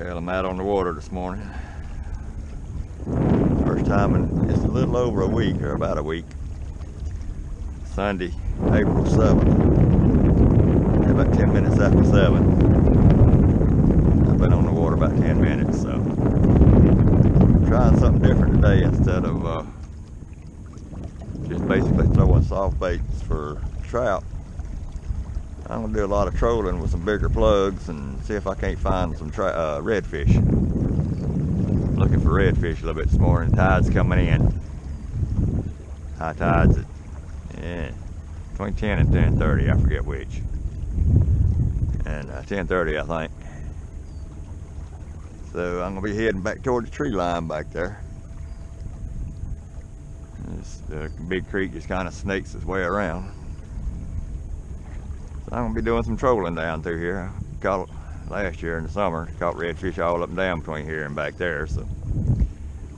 Well, I'm out on the water this morning. First time in just a little over a week, or about a week. Sunday, April 7th. About 10 minutes after 7. I've been on the water about 10 minutes, so I'm trying something different today instead of just basically throwing soft baits for trout. I'm gonna do a lot of trolling with some bigger plugs and see if I can't find some redfish. Looking for redfish a little bit this morning. Tide's coming in. High tide's at between 10 and 10:30. I forget which. And 10:30, I think. So I'm gonna be heading back toward the tree line back there. This big creek just kind of snakes its way around. So I'm gonna be doing some trolling down through here. I caught it last year in the summer. Caught redfish all up and down between here and back there. So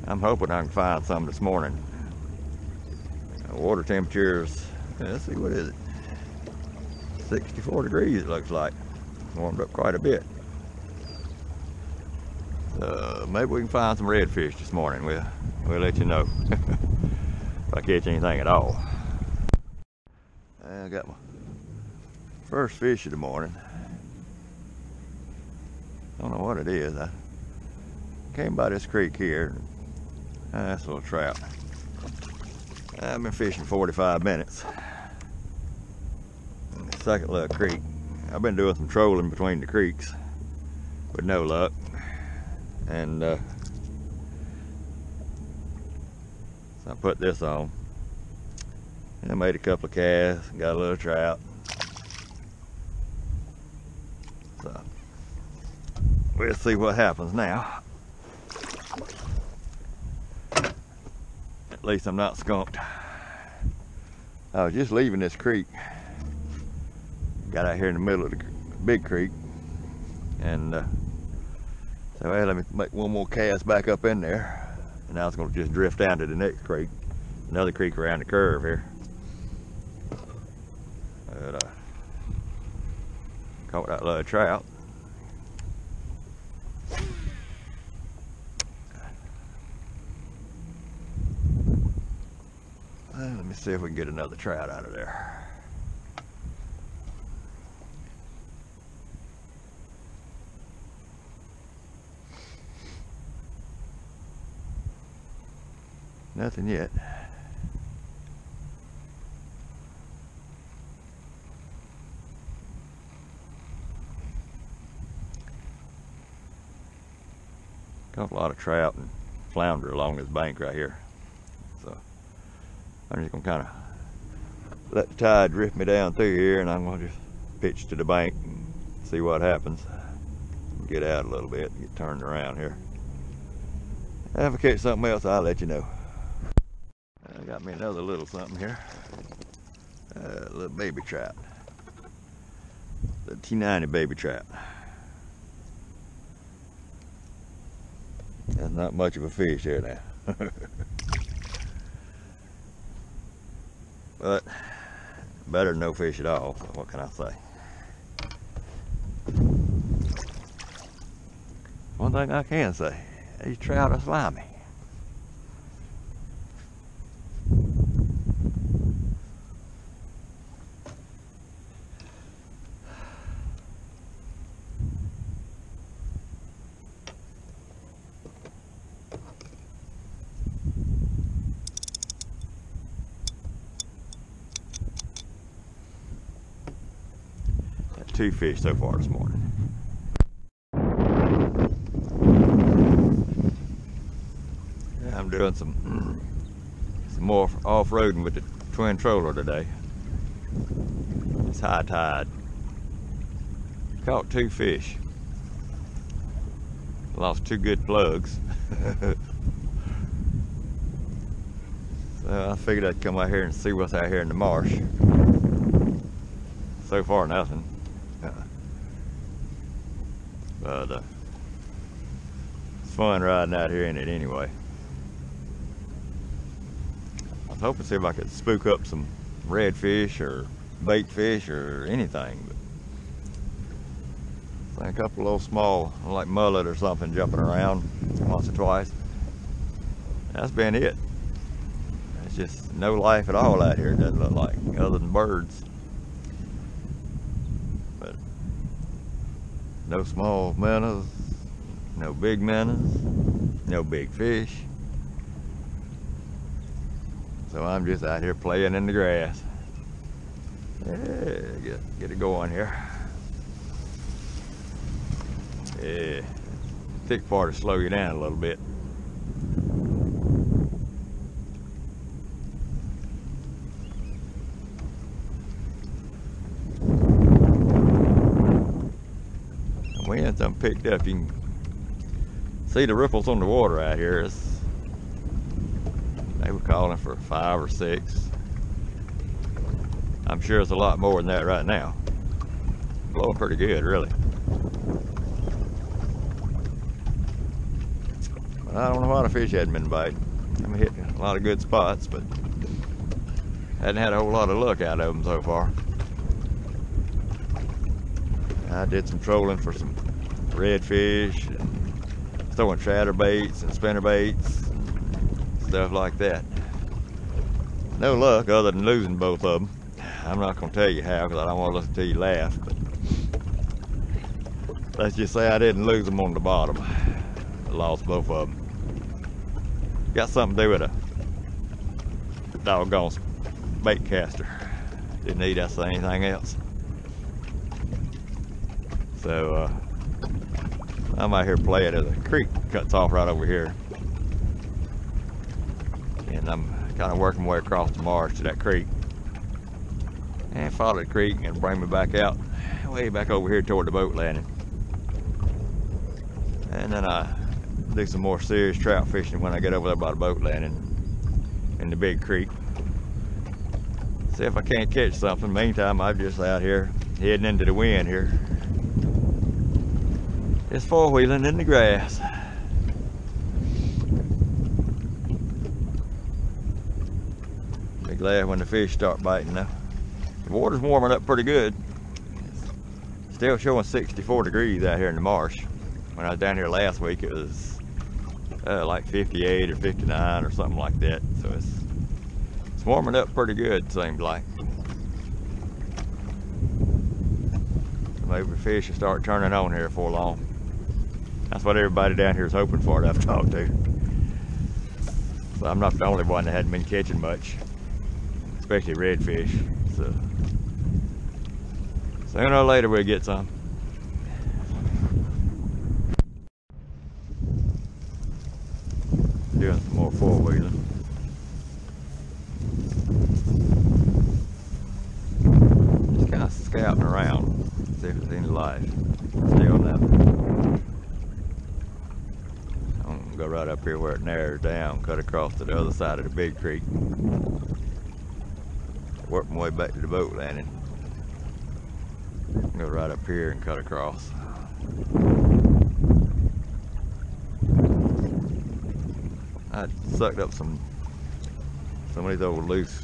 I'm hoping I can find some this morning. Water temperatures, let's see, what is it? 64 degrees it looks like. Warmed up quite a bit. So maybe we can find some redfish this morning. We'll let you know if I catch anything at all. I got my first fish of the morning. Don't know what it is. I came by this creek here. That's a little trout. I've been fishing 45 minutes. The second little creek. I've been doing some trolling between the creeks with no luck. And so I put this on. And I made a couple of casts, got a little trout. So we'll see what happens now. At least I'm not skunked. I was just leaving this creek. Got out here in the middle of the big creek. And so well, let me make one more cast back up in there. And now it's going to just drift down to the next creek. Another creek around the curve here. But, caught that little trout. Let me see if we can get another trout out of there. Nothing yet. Caught a lot of trout and flounder along this bank right here. So I'm just gonna kind of let the tide drift me down through here, and I'm gonna just pitch to the bank and see what happens. Get out a little bit, get turned around here. If I catch something else, I'll let you know. I got me another little something here. A little baby trout. The T90 baby trout. That's not much of a fish here now. But better than no fish at all, so what can I say? One thing I can say, these trout are slimy. Got 2 fish so far this morning. I'm doing some more off-roading with the twin troller today. It's high tide. Caught 2 fish. Lost 2 good plugs. So I figured I'd come out here and see what's out here in the marsh. So far, nothing. But it's fun riding out here in it anyway. I was hoping to see if I could spook up some redfish or baitfish or anything, but A couple little small, like mullet or something, jumping around once or twice. That's been it. It's just no life at all out here, it doesn't look like, other than birds. But no small minnows, no big minnows, no big fish. So I'm just out here playing in the grass. Yeah, get it going here. Yeah, thick part to slow you down a little bit. The wind's done picked up. You can see the ripples on the water out here. They were calling for 5 or 6. I'm sure it's a lot more than that right now. Blowing pretty good, really. I don't know why the fish hadn't been biting. I'm hitting a lot of good spots, but hadn't had a whole lot of luck out of them so far. I did some trolling for some redfish, and throwing chatterbaits and spinnerbaits, and stuff like that. No luck other than losing both of them. I'm not going to tell you how, because I don't want to listen to you laugh, but let's just say I didn't lose them on the bottom. I lost both of them. Got something to do with a doggone bait caster. Didn't need us anything else. So I'm out here playing as a creek cuts off right over here. And I'm kind of working my way across the marsh to that creek. And follow the creek and bring me back out, way back over here toward the boat landing. And then I do some more serious trout fishing when I get over there by the boat landing in the big creek. See if I can't catch something. Meantime, I'm just out here heading into the wind here. Just four-wheeling in the grass. Be glad when the fish start biting now. The water's warming up pretty good. It's still showing 64 degrees out here in the marsh. When I was down here last week, it was like 58 or 59 or something like that. So it's warming up pretty good, seems like. Maybe the fish will start turning on here before long. That's what everybody down here is hoping for that I've talked to. So I'm not the only one that hadn't been catching much, especially redfish. So sooner or later we'll get some. Doing some more four-wheeling. Just kind of scouting around, see if there's any life. Still nothing. I'm gonna go right up here where it narrows down, cut across to the other side of the big creek. Work my way back to the boat landing. Go right up here and cut across. I sucked up some of these old loose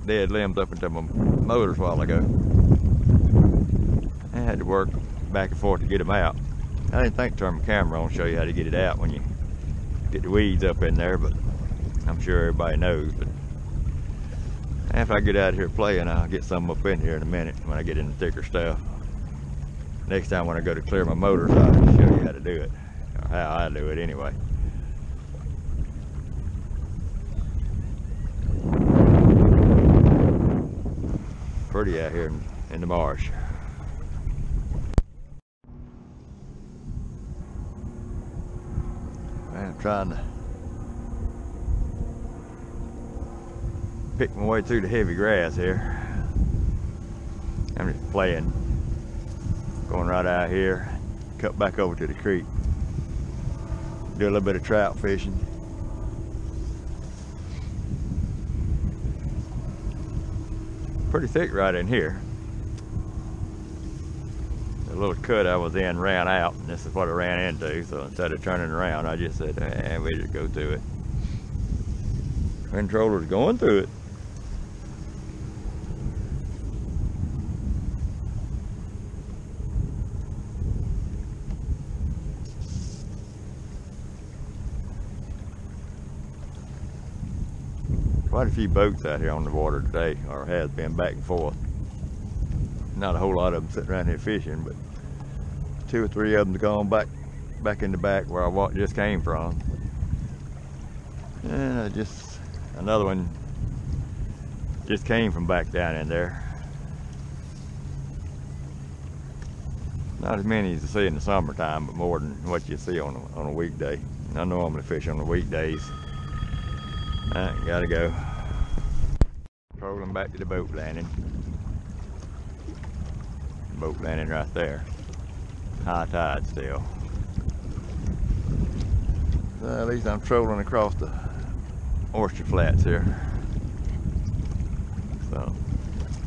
dead limbs up into my motors a while ago. I had to work back and forth to get them out. I didn't think to turn my camera on, show you how to get it out when you get the weeds up in there, but I'm sure everybody knows. But after I get out of here playing, I'll get some up in here in a minute when I get in the thicker stuff. Next time when I go to clear my motors, I'll show you how to do it, or how I do it anyway. Pretty out here in the marsh. I'm trying to pick my way through the heavy grass here. I'm just playing, going right out here, cut back over to the creek, do a little bit of trout fishing. Pretty thick right in here. The little cut I was in ran out, and this is what I ran into, so instead of turning around, I just said, we just go through it. Controller's going through it. quite a few boats out here on the water today, or has been back and forth. Not a whole lot of them sitting around here fishing, but 2 or 3 of them gone back in the back where I just came from. And just another one just came from back down in there. Not as many as you see in the summertime, but more than what you see on a weekday. I normally fish on the weekdays. Alright, gotta go. Trolling back to the boat landing. Boat landing right there. High tide still. So at least I'm trolling across the oyster flats here. So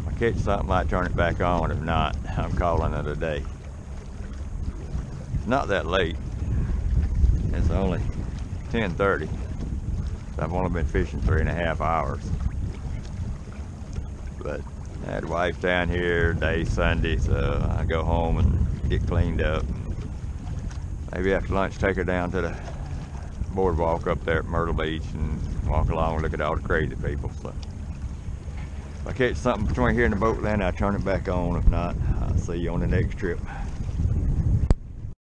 if I catch something, I might turn it back on. If not, I'm calling it a day. It's not that late. It's only 10:30. So I've only been fishing 3.5 hours. But I had a wife down here today, Sunday, so I go home and get cleaned up. Maybe after lunch, take her down to the boardwalk up there at Myrtle Beach and walk along and look at all the crazy people. So if I catch something between here and the boat landing, I'll turn it back on. If not, I'll see you on the next trip.